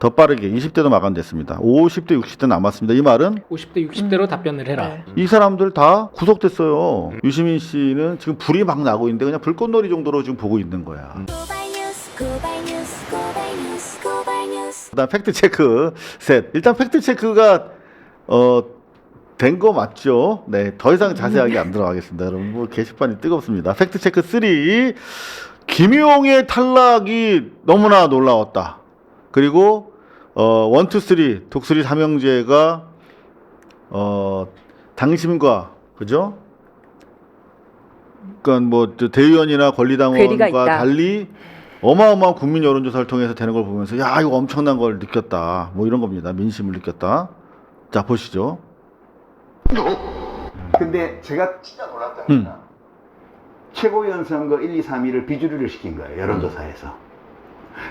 더 빠르게 20대도 마감됐습니다. 50대, 60대 남았습니다. 이 말은 50대 60대로 답변을 해라. 네. 이 사람들 다 구속됐어요. 유시민 씨는 지금 불이 막 나고 있는데 그냥 불꽃놀이 정도로 지금 보고 있는 거야. 그다음 팩트 체크 셋. 일단 팩트 체크가 된 거 맞죠? 네, 더 이상 자세하게 안 들어가겠습니다. 여러분, 뭐 게시판이 뜨겁습니다. 팩트 체크 3. 김용의 탈락이 너무나 놀라웠다. 그리고 1, 2, 3 독수리 삼형제가 당신과 그죠? 그러니까 뭐 대의원이나 괴리가 권리당원과 있다. 달리 어마어마한 국민 여론조사를 통해서 되는 걸 보면서 야 이거 엄청난 걸 느꼈다. 뭐 이런 겁니다. 민심을 느꼈다. 자 보시죠. 근데 제가 진짜 놀랐다는 건 최고위원 선거 1, 2, 3위를 비주류를 시킨 거예요. 여론조사에서.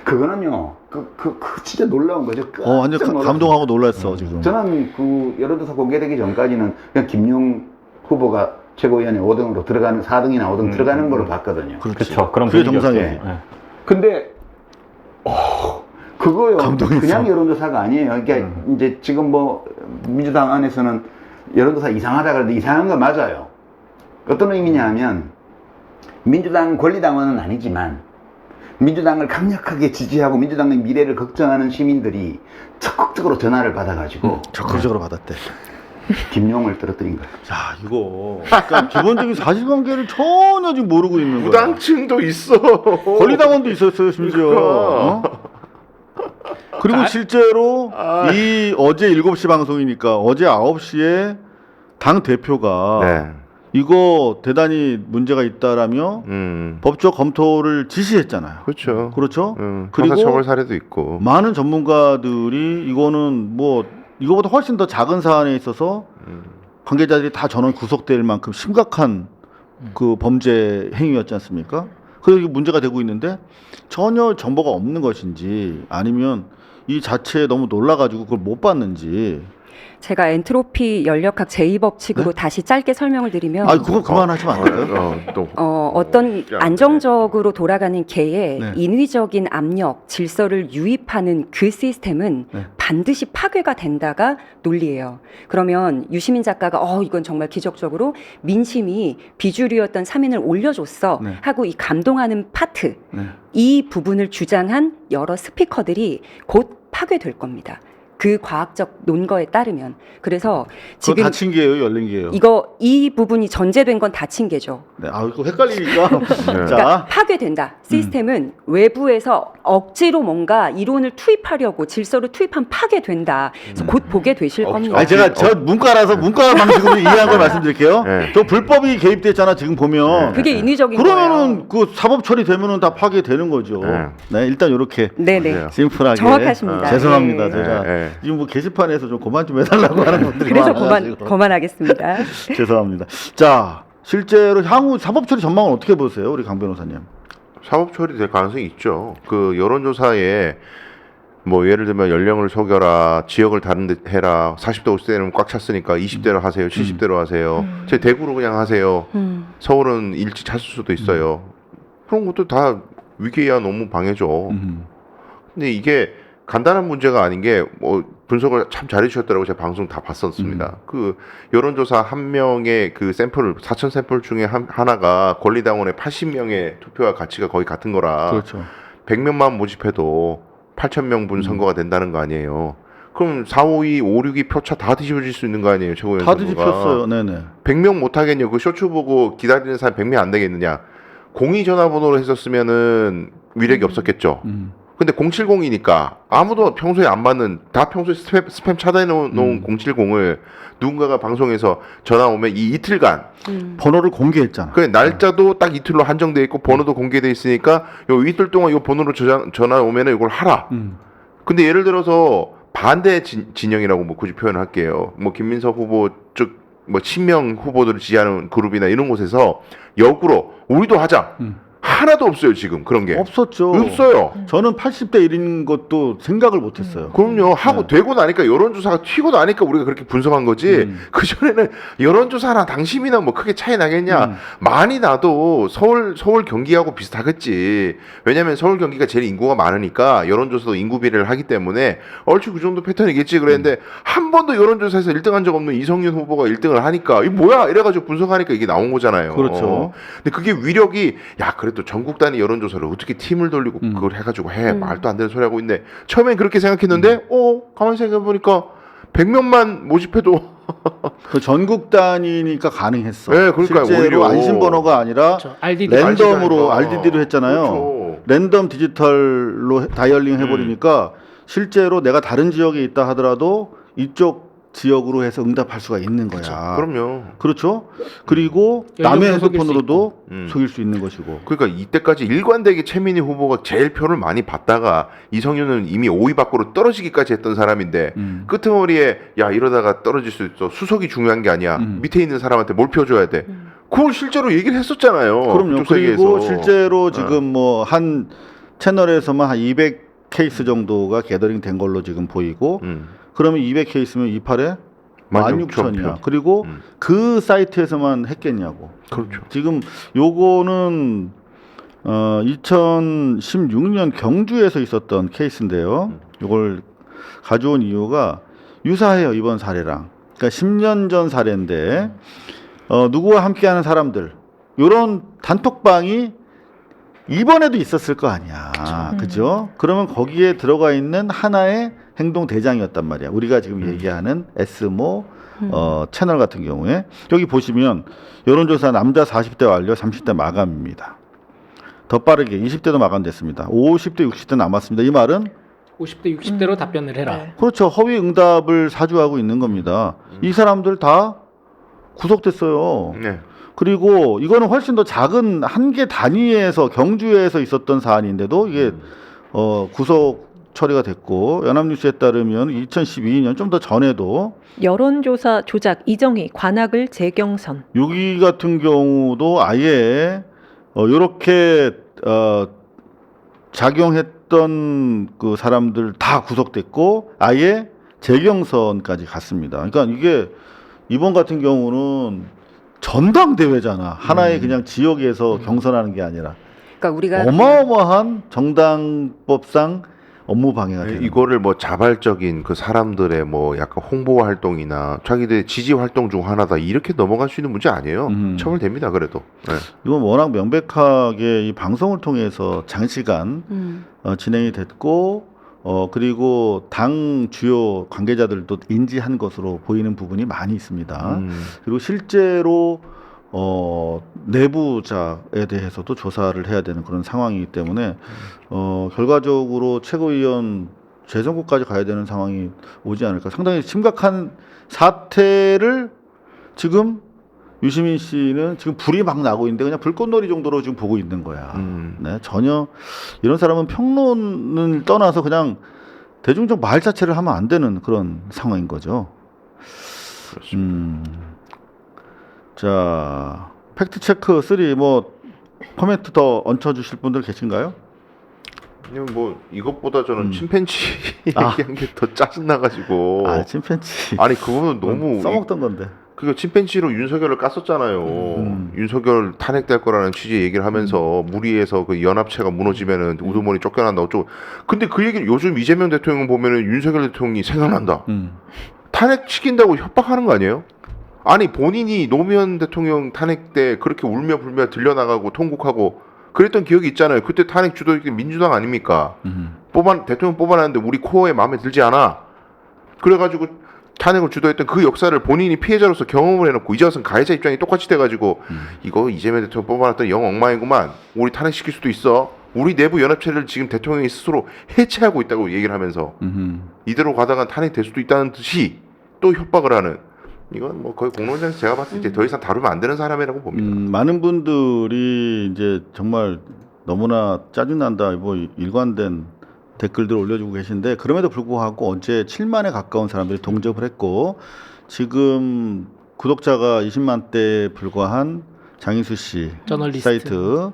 그거는요, 진짜 놀라운 거죠. 완전 깜짝 놀랐어요. 감동하고 놀랐어 지금. 저는 그 여론조사 공개되기 전까지는 그냥 김용 후보가 최고위원회 5등으로 들어가는 4등이나 5등 들어가는 걸로 봤거든요. 그렇죠. 그런 그게 분위기였어요. 정상이에요. 네. 근데 그거요. 감동했어. 그냥 여론조사가 아니에요. 그러니까 이제 지금 뭐 민주당 안에서는 여론조사 이상하다 그러는데 이상한 거 맞아요. 어떤 의미냐 하면 민주당 권리당원은 아니지만 민주당을 강력하게 지지하고 민주당의 미래를 걱정하는 시민들이 적극적으로 전화를 받아가지고 적극적으로 받았대. 김용을 떨어뜨린 거예요. 자 이거 그러니까 기본적인 사실관계를 전혀 지금 모르고 있는 거야. 무당층도 있어. 권리당원도 있었어요 심지어. 그리고 실제로 이 어제 7시 방송이니까 어제 9시에 당 대표가 네. 이거 대단히 문제가 있다라며 법적 검토를 지시했잖아요. 그렇죠. 그렇죠? 그리고 형사처벌 사례도 있고. 많은 전문가들이 이거는 뭐 이거보다 훨씬 더 작은 사안에 있어서 관계자들이 다 전원 구속될 만큼 심각한 그 범죄 행위였지 않습니까? 그래서 이게 문제가 되고 있는데 전혀 정보가 없는 것인지 아니면 이 자체에 너무 놀라가지고 그걸 못 봤는지. 제가 엔트로피 연력학 제2법칙으로 다시 짧게 설명을 드리면 그거 그만하시면 안 될까요? 어떤 안정적으로 돌아가는 개에 네. 인위적인 압력, 질서를 유입하는 그 시스템은 네. 반드시 파괴가 된다가 논리예요. 그러면 유시민 작가가 이건 정말 기적적으로 민심이 비주류였던 3인을 올려줬어 네. 하고 이 감동하는 파트, 네. 이 부분을 주장한 여러 스피커들이 곧 파괴될 겁니다. 그 과학적 논거에 따르면. 그래서 그거 지금 닫힌 게예요, 열린 게예요? 이 부분이 전제된 건 닫힌 게죠. 네, 이거 헷갈리니까. 네. 자, 그러니까 파괴된다. 시스템은 외부에서 억지로 뭔가 이론을 투입하려고 질서를 투입하면 파괴된다. 그래서 곧 보게 되실 겁니다. 제가 저 문과라서 문과 방식으로 이해한 걸 말씀드릴게요. 네. 저 불법이 개입됐잖아, 지금 보면. 그게 인위적인 그러면은 거예요. 그 사법 처리되면은 다 파괴되는 거죠. 네, 일단 이렇게 네네. 심플하게. 정확하십니다. 죄송합니다, 네. 제가. 네. 지금 뭐 게시판에서 좀 그만 좀 해달라고 하는 분들이 그래서 많아가지고. 그만하겠습니다. 죄송합니다. 자, 실제로 향후 사법 처리 전망은 어떻게 보세요, 우리 강 변호사님? 사법 처리될 가능성이 있죠. 그 여론조사에 뭐 예를 들면 연령을 속여라, 지역을 다른 데 해라, 40대 50대는 꽉 찼으니까 20대로 하세요, 70대로 하세요. 제 대구로 그냥 하세요. 서울은 일찍 찼을 수도 있어요. 그런 것도 다 위계야 너무 방해죠. 근데 이게 간단한 문제가 아닌 게 뭐 분석을 참 잘해주셨더라고. 제가 방송 다 봤었습니다. 그 여론조사 한 명의 그 샘플 4,000 샘플 중에 하나가 권리당원의 80명의 투표와 가치가 거의 같은 거라. 그렇죠. 100명만 모집해도 8,000명분 선거가 된다는 거 아니에요. 그럼 4, 5, 2, 5, 6이 표차 다 뒤집어질 수 있는 거 아니에요, 최고위원 다 선거가. 뒤집혔어요. 네네. 100명 못 하겠냐? 그 쇼츠 보고 기다리는 사람 100명 안 되겠느냐? 공의 전화번호로 했었으면은 위력이 없었겠죠. 근데 070이니까 아무도 평소에 안 받는, 다 평소에 스팸 차단해 놓은 070을 누군가가 방송에서 전화 오면 이 이틀간 번호를 공개했잖아. 그 날짜도 딱 이틀로 한정돼 있고 번호도 공개돼 있으니까 요 이틀 동안 요 번호로 전화 오면은 이걸 하라. 근데 예를 들어서 반대 진영이라고 뭐 굳이 표현을 할게요. 뭐 김민석 후보 쪽 뭐 친명 후보들을 지지하는 그룹이나 이런 곳에서 역으로 우리도 하자. 하나도 없어요 지금 그런 게 없었죠. 없어요. 저는 80대 1인 것도 생각을 못했어요. 그럼요. 하고 네. 되고 나니까 여론조사가 튀고 나니까 우리가 그렇게 분석한 거지. 그 전에는 여론조사나 당심이나 뭐 크게 차이 나겠냐? 많이 나도 서울 경기하고 비슷하겠지. 왜냐하면 서울 경기가 제일 인구가 많으니까 여론조사도 인구 비례를 하기 때문에 얼추 그 정도 패턴이겠지. 그랬는데 한 번도 여론조사에서 1등한 적 없는 이성윤 후보가 1등을 하니까 이 뭐야? 이래가지고 분석하니까 이게 나온 거잖아요. 그렇죠. 근데 그게 위력이 야 그래도 전국 단위 여론조사를 어떻게 팀을 돌리고 그걸 해가지고 해 말도 안 되는 소리 하고 있네. 처음엔 그렇게 생각했는데 가만히 생각해 보니까 100명만 모집해도 그 전국 단위니까 가능했어. 네, 그러니까요, 실제로 오히려. 안심 번호가 아니라 그렇죠. RDD. 랜덤으로 RDD. RDD로 했잖아요. 그렇죠. 랜덤 디지털로 다이얼링 해버리니까 실제로 내가 다른 지역에 있다 하더라도 이쪽 지역으로 해서 응답할 수가 있는 거야. 그럼요. 그렇죠. 그리고 남의 연령도 속일 수 핸드폰으로도 있고. 속일 수 있는 것이고. 그러니까 이때까지 일관되게 최민희 후보가 제일 표를 많이 받다가 이성윤은 이미 5위 밖으로 떨어지기까지 했던 사람인데 끄트머리에 야 이러다가 떨어질 수 있어. 수석이 중요한 게 아니야. 밑에 있는 사람한테 뭘 펴줘야 돼. 그걸 실제로 얘기를 했었잖아요. 그럼요. 그쪽 그리고 세계에서. 실제로 지금 뭐 한 채널에서만 한 200 케이스 정도가 게더링 된 걸로 지금 보이고 그러면 200 케이스면 28에 16,000이야. 그리고 그 사이트에서만 했겠냐고. 그렇죠. 지금 요거는 2016년 경주에서 있었던 케이스인데요. 요걸 가져온 이유가 유사해요, 이번 사례랑. 그러니까 10년 전 사례인데 누구와 함께하는 사람들 요런 단톡방이 이번에도 있었을 거 아니야. 그죠? 그러면 거기에 들어가 있는 하나의 행동 대장이었단 말이야. 우리가 지금 얘기하는 S모 채널 같은 경우에 여기 보시면 여론조사 남자 40대 완료, 30대 마감입니다. 더 빠르게 20대도 마감됐습니다. 50대, 60대 남았습니다. 이 말은 50대 60대로 답변을 해라. 네. 그렇죠. 허위 응답을 사주하고 있는 겁니다. 이 사람들 다 구속됐어요. 네. 그리고 이거는 훨씬 더 작은 한 개 단위에서 경주에서 있었던 사안인데도 이게 구속 처리가 됐고 연합뉴스에 따르면 2012년 좀 더 전에도 여론조사 조작 이정희 관악을 재경선. 여기 같은 경우도 아예 이렇게 작용했던 그 사람들 다 구속됐고 아예 재경선까지 갔습니다. 그러니까 이게 이번 같은 경우는 전당대회잖아. 하나의 그냥 지역에서 경선하는 게 아니라 그러니까 우리가 어마어마한 정당법상 업무 방해가 되는 이거를 뭐 자발적인 그 사람들의 뭐 약간 홍보 활동이나 자기들의 지지 활동 중 하나다 이렇게 넘어갈 수 있는 문제 아니에요. 처벌됩니다. 그래도. 네. 이건 워낙 명백하게 이 방송을 통해서 장시간 진행이 됐고 그리고 당 주요 관계자들도 인지한 것으로 보이는 부분이 많이 있습니다. 그리고 실제로 내부자에 대해서도 조사를 해야 되는 그런 상황이기 때문에 결과적으로 최고위원 재선거까지 가야 되는 상황이 오지 않을까. 상당히 심각한 사태를 지금 유시민 씨는 지금 불이 막 나고 있는데 그냥 불꽃놀이 정도로 지금 보고 있는 거야. 네, 전혀 이런 사람은 평론을 떠나서 그냥 대중적 말 자체를 하면 안 되는 그런 상황인 거죠. 자, 팩트 체크 3 뭐 코멘트 더 얹혀 주실 분들 계신가요? 그냥 뭐 이것보다 저는 침팬지 얘기한 게 더 짜증 나가지고. 아, 침팬지. 아니 그거는 너무 써먹던 건데. 그러니까 침팬지로 윤석열을 깠었잖아요. 윤석열 탄핵될 거라는 취지의 얘기를 하면서 무리해서 그 연합체가 무너지면은 우두머리 쫓겨난다고 좀. 근데 그 얘기를 요즘 이재명 대통령 보면은 윤석열 대통령이 생각난다. 탄핵 시킨다고 협박하는 거 아니에요? 아니 본인이 노무현 대통령 탄핵 때 그렇게 울며 불며 들려나가고 통곡하고 그랬던 기억이 있잖아요. 그때 탄핵 주도했던 게 민주당 아닙니까? 대통령 뽑아놨는데 우리 코어에 마음에 들지 않아. 그래가지고 탄핵을 주도했던 그 역사를 본인이 피해자로서 경험을 해놓고 이제 와서는 가해자 입장이 똑같이 돼가지고 이거 이재명 대통령 뽑아놨던 영 엉망이구만. 우리 탄핵시킬 수도 있어. 우리 내부 연합체를 지금 대통령이 스스로 해체하고 있다고 얘기를 하면서 이대로 가다가 탄핵될 수도 있다는 듯이 또 협박을 하는. 이건 뭐 거의 공론장에서 제가 봤을 때 더 이상 다루면 안 되는 사람이라고 봅니다. 많은 분들이 이제 정말 너무나 짜증난다, 뭐 일관된 댓글들 올려주고 계신데 그럼에도 불구하고 어제 7만에 가까운 사람들이 동접을 했고 지금 구독자가 20만 대에 불과한 장인수 씨 저널리스트. 사이트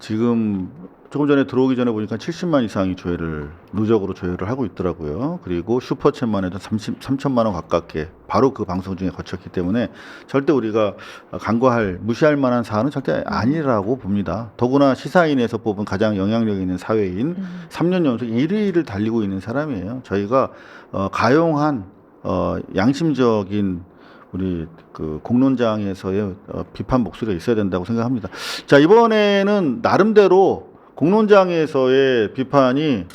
지금 조금 전에 들어오기 전에 보니까 70만 이상이 누적으로 조회를 하고 있더라고요. 그리고 슈퍼챗만 해도 3천만 원 가깝게 바로 그 방송 중에 거쳤기 때문에 절대 우리가 무시할 만한 사안은 절대 아니라고 봅니다. 더구나 시사인에서 뽑은 가장 영향력 있는 사회인 3년 연속 1위를 달리고 있는 사람이에요. 저희가 가용한 양심적인 우리 그 공론장에서의 비판 목소리가 있어야 된다고 생각합니다. 자, 이번에는 나름대로 공론장에서의 비판이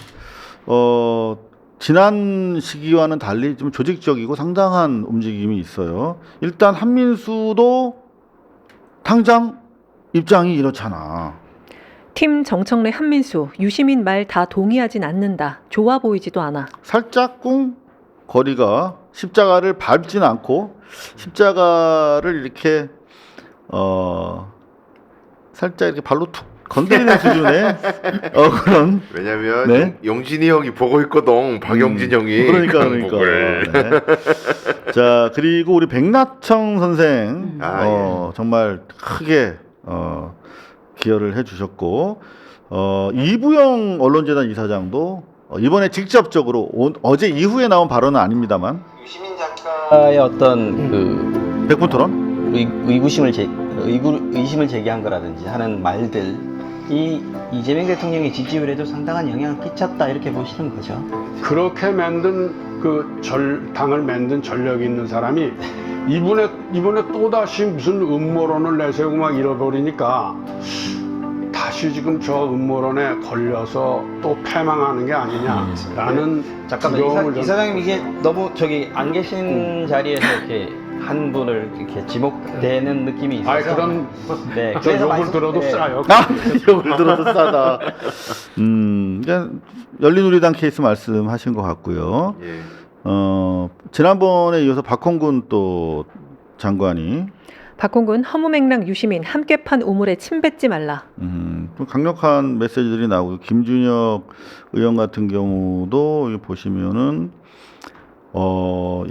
지난 시기와는 달리 좀 조직적이고 상당한 움직임이 있어요. 일단 한민수도 당장 입장이 이렇잖아. 팀 정청래 한민수 유시민 말 다 동의하진 않는다. 좋아 보이지도 않아. 살짝꿍 거리가 십자가를 밟지는 않고 십자가를 이렇게 살짝 이렇게 발로 툭 건드리는 수준의 그런. 왜냐면 네? 영진이 형이 보고 있거든. 박영진 형이. 그러니까. 강북을. 네. 자, 그리고 우리 백나청 선생 정말 크게 기여를 해주셨고 이부영 언론재단 이사장도 이번에 직접적으로 어제 이후에 나온 발언은 아닙니다만 유시민 작가의 어떤 그 백분 토론 의구심을 제기한 거라든지 하는 말들 이 이재명 대통령의 지지율에도 상당한 영향을 끼쳤다 이렇게 보시는 거죠. 그렇게 만든 당을 만든 전력이 있는 사람이 이번에 또 다시 무슨 음모론을 내세우고 막 잃어버리니까 다시 지금 저 음모론에 걸려서 또 패망하는 게 아니냐라는 잠깐만 이사장님 이게 너무 안 계신 자리에서 이렇게 한 분을 이렇게 지목되는 느낌이 있어서 그런 네, 저 욕을 들어도 싸요. 욕을 들어도 싸다. 그러니까 열린우리당 케이스 말씀하신 것 같고요. 예. 지난번에 이어서 박홍근 또 장관이 박홍근 허무맹랑 유시민 함께 판 우물에 침 뱉지 말라. 좀 강력한 메시지들이 나오고 김준혁 의원 같은 경우도 여기 보시면은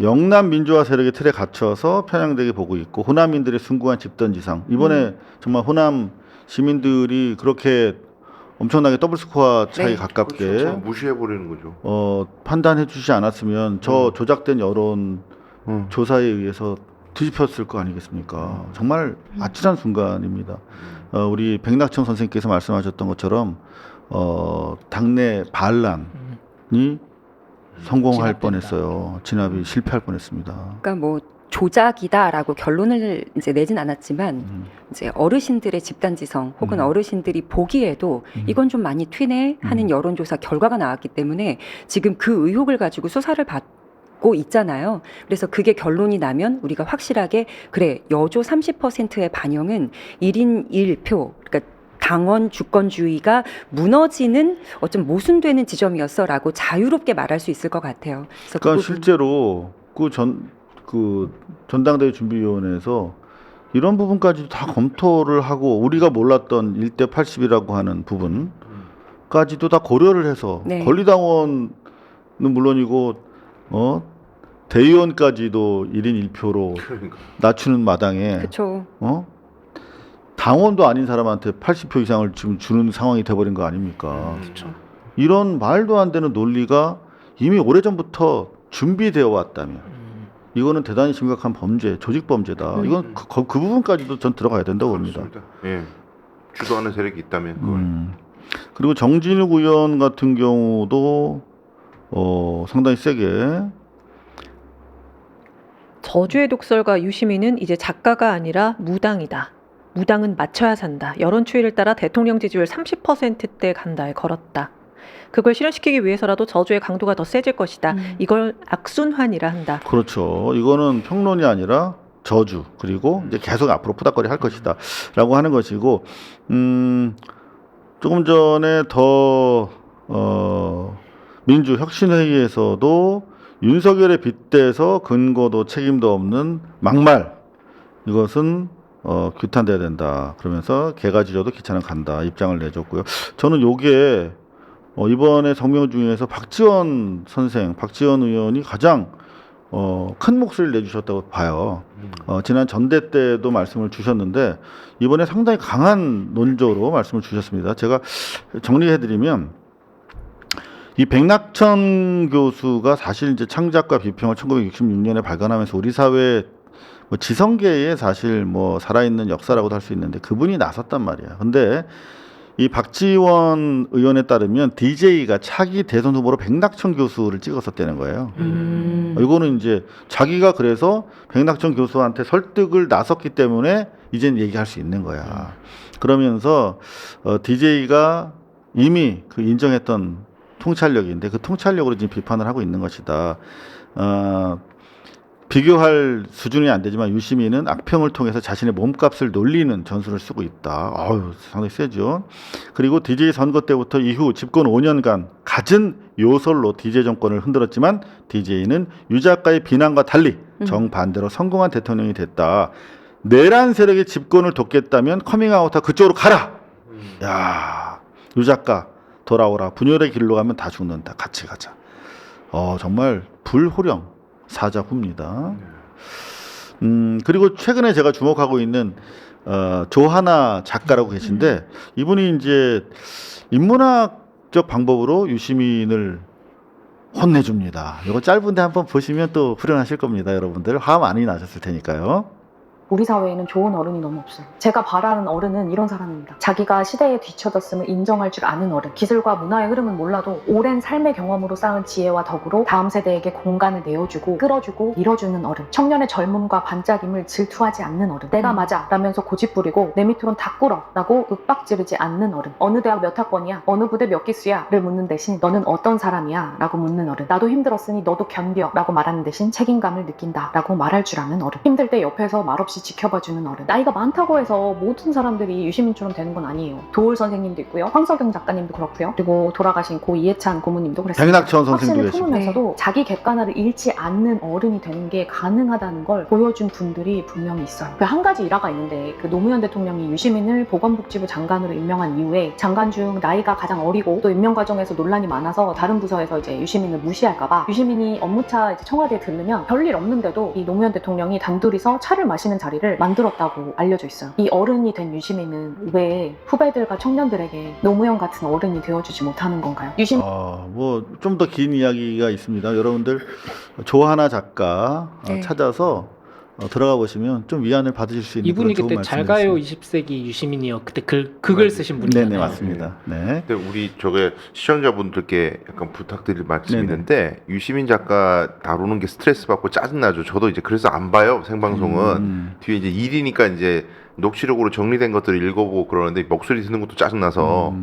영남 민주화 세력의 틀에 갇혀서 편향되게 보고 있고 호남민들의 숭고한 집단지상 이번에 정말 호남 시민들이 그렇게 엄청나게 더블 스코어 차이 가깝게 그렇죠. 무시해버리는 거죠. 판단해 주지 않았으면 저 조작된 여론 조사에 의해서 뒤집혔을 거 아니겠습니까? 정말 아찔한 순간입니다. 우리 백낙청 선생님께서 말씀하셨던 것처럼 당내 반란이 성공할 뻔했어요. 진압이 실패할 뻔했습니다. 그러니까 뭐 조작이다라고 결론을 이제 내진 않았지만 이제 어르신들의 집단지성 혹은 어르신들이 보기에도 이건 좀 많이 튀네 하는 여론조사 결과가 나왔기 때문에 지금 그 의혹을 가지고 수사를 받고 있잖아요. 그래서 그게 결론이 나면 우리가 확실하게 그래 여조 30%의 반영은 1인 1표 그러니까 당원 주권주의가 무너지는 어쩜 모순되는 지점이었어라고 자유롭게 말할 수 있을 것 같아요. 그래서 그러니까 실제로 그 전당대회 준비위원회에서 이런 부분까지도 다 검토를 하고 우리가 몰랐던 1대 80이라고 하는 부분까지도 다 고려를 해서 네. 권리당원은 물론이고 대의원까지도 1인 1표로 그러니까. 낮추는 마당에 그렇죠. 당원도 아닌 사람한테 80표 이상을 지금 주는 상황이 돼버린 거 아닙니까? 이런 말도 안 되는 논리가 이미 오래전부터 준비되어 왔다면 이거는 대단히 심각한 범죄, 조직 범죄다. 이건 그 부분까지도 전 들어가야 된다고 봅니다. 예. 주도하는 세력이 있다면 그걸. 그리고 정진욱 의원 같은 경우도 상당히 세게 저주의 독설가 유시민은 이제 작가가 아니라 무당이다. 무당은 맞춰야 산다. 여론 추이를 따라 대통령 지지율 30%대 간다에 걸었다. 그걸 실현시키기 위해서라도 저주의 강도가 더 세질 것이다. 이걸 악순환이라 한다. 그렇죠. 이거는 평론이 아니라 저주 그리고 이제 계속 앞으로 푸닥거리 할 것이다 라고 하는 것이고 조금 전에 더 민주혁신회의에서도 윤석열에 빗대서 근거도 책임도 없는 막말 이것은 규탄돼야 된다 그러면서 개가 지져도 기차는 간다 입장을 내줬고요. 저는 요게 이번에 성명 중에서 박지원 의원이 가장 큰 목소리를 내주셨다고 봐요. 지난 전대 때도 말씀을 주셨는데 이번에 상당히 강한 논조로 말씀을 주셨습니다. 제가 정리해드리면 이 백낙천 교수가 사실 이제 창작과 비평을 1966년에 발간하면서 우리 사회 뭐 지성계에 사실 뭐 살아있는 역사라고도 할 수 있는데 그분이 나섰단 말이야. 근데 이 박지원 의원에 따르면 DJ가 차기 대선 후보로 백낙천 교수를 찍었었다는 거예요. 이거는 이제 자기가 그래서 백낙천 교수한테 설득을 나섰기 때문에 이제는 얘기할 수 있는 거야. 그러면서 DJ가 이미 그 인정했던 통찰력인데 그 통찰력으로 지금 비판을 하고 있는 것이다. 비교할 수준이 안 되지만 유시민은 악평을 통해서 자신의 몸값을 놀리는 전술을 쓰고 있다. 아유, 상당히 세죠. 그리고 DJ 선거 때부터 이후 집권 5년간 갖은 요설로 DJ 정권을 흔들었지만 DJ는 유 작가의 비난과 달리 정반대로 성공한 대통령이 됐다. 내란 세력의 집권을 돕겠다면 커밍아웃하 그쪽으로 가라. 야, 유 작가 돌아오라. 분열의 길로 가면 다 죽는다. 같이 가자. 정말 불호령 사자후입니다. 그리고 최근에 제가 주목하고 있는 조하나 작가라고 계신데 이분이 이제 인문학적 방법으로 유시민을 혼내줍니다. 이거 짧은데 한번 보시면 또 후련하실 겁니다. 여러분들 화 많이 나셨을 테니까요. 우리 사회에는 좋은 어른이 너무 없어요. 제가 바라는 어른은 이런 사람입니다. 자기가 시대에 뒤처졌음을 인정할 줄 아는 어른. 기술과 문화의 흐름은 몰라도 오랜 삶의 경험으로 쌓은 지혜와 덕으로 다음 세대에게 공간을 내어주고 끌어주고 밀어주는 어른. 청년의 젊음과 반짝임을 질투하지 않는 어른. 내가 맞아 라면서 고집부리고 내 밑으론 다 꿇어 라고 윽박지르지 않는 어른. 어느 대학 몇 학번이야? 어느 부대 몇 기수야? 를 묻는 대신 너는 어떤 사람이야? 라고 묻는 어른. 나도 힘들었으니 너도 견뎌 라고 말하는 대신 책임감을 느낀다 라고 말할 줄 아는 어른. 힘들 때 옆에서 말없이 지켜봐주는 어른. 나이가 많다고 해서 모든 사람들이 유시민처럼 되는 건 아니에요. 도울 선생님도 있고요. 황석영 작가님도 그렇고요. 그리고 돌아가신 고 이해찬 고모님도 그랬어요. 백낙천 선생님도 확신을 계시고. 품으면서도 자기 객관화를 잃지 않는 어른이 되는 게 가능하다는 걸 보여준 분들이 분명히 있어요. 그 한 가지 일화가 있는데 그 노무현 대통령이 유시민을 보건복지부 장관으로 임명한 이후에 장관 중 나이가 가장 어리고 또 임명 과정에서 논란이 많아서 다른 부서에서 이제 유시민을 무시할까봐 유시민이 업무차 이제 청와대에 들르면 별일 없는데도 이 노무현 대통령이 단둘이서 차를 마시는 자리를 만들었다고 알려져 있어요. 이 어른이 된 유시민은 왜 후배들과 청년들에게 노무현 같은 어른이 되어주지 못하는 건가요? 유시민 뭐 좀 더 긴 이야기가 있습니다. 여러분들 조하나 작가 네. 찾아서 들어가 보시면 좀 위안을 받으실 수 있는 이분이 그런 좋은 그때 잘가요 말씀이었습니다. 20세기 유시민이요. 그때 글을 쓰신 분이잖아요. 네네 맞습니다. 네. 근데 우리 저게 시청자분들께 약간 부탁드릴 말씀이 네네. 있는데 유시민 작가 다루는 게 스트레스 받고 짜증나죠. 저도 이제 그래서 안 봐요. 생방송은 뒤에 이제 일이니까 이제 녹취록으로 정리된 것들을 읽어보고 그러는데 목소리 듣는 것도 짜증나서.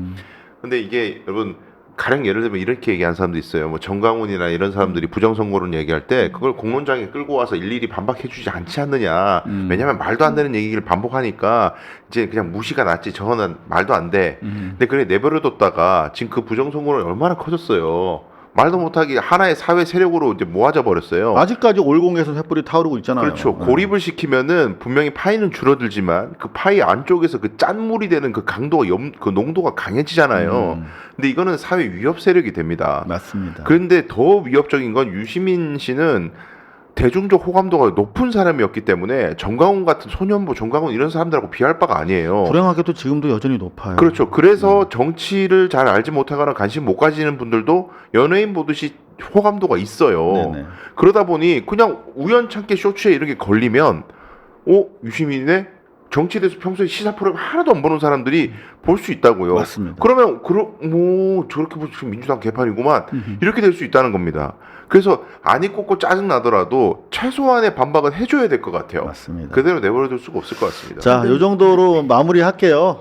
근데 이게 여러분 가령 예를 들면 이렇게 얘기하는 사람도 있어요. 뭐 정강훈이나 이런 사람들이 부정선거론 얘기할 때 그걸 공론장에 끌고 와서 일일이 반박해주지 않지 않느냐. 왜냐하면 말도 안 되는 얘기를 반복하니까 이제 그냥 무시가 낫지. 저거는 말도 안 돼. 근데 그래 내버려뒀다가 지금 그 부정선거론이 얼마나 커졌어요. 말도 못하게 하나의 사회 세력으로 이제 모아져 버렸어요. 아직까지 올공에서 횃불이 타오르고 있잖아요. 그렇죠. 고립을 시키면은 분명히 파이는 줄어들지만 그 파이 안쪽에서 그 짠물이 되는 그 강도가 그 농도가 강해지잖아요. 근데 이거는 사회 위협 세력이 됩니다. 맞습니다. 그런데 더 위협적인 건 유시민 씨는 대중적 호감도가 높은 사람이었기 때문에 정강훈 같은 소년부, 정강훈 이런 사람들하고 비할 바가 아니에요. 불행하게도 지금도 여전히 높아요. 그렇죠. 그래서 정치를 잘 알지 못하거나 관심 못 가지는 분들도 연예인 보듯이 호감도가 있어요. 네네. 그러다 보니 그냥 우연찮게 쇼츠에 이렇게 걸리면 유시민의 정치에 대해서 평소에 시사 프로그램 하나도 안 보는 사람들이 볼 수 있다고요. 맞습니다. 그러면 저렇게 지금 민주당 개판이구만 이렇게 될 수 있다는 겁니다. 그래서 안이 꽂고 짜증 나더라도 최소한의 반박은 해줘야 될 것 같아요. 맞습니다. 그대로 내버려둘 수가 없을 것 같습니다. 자, 요 정도로 마무리할게요.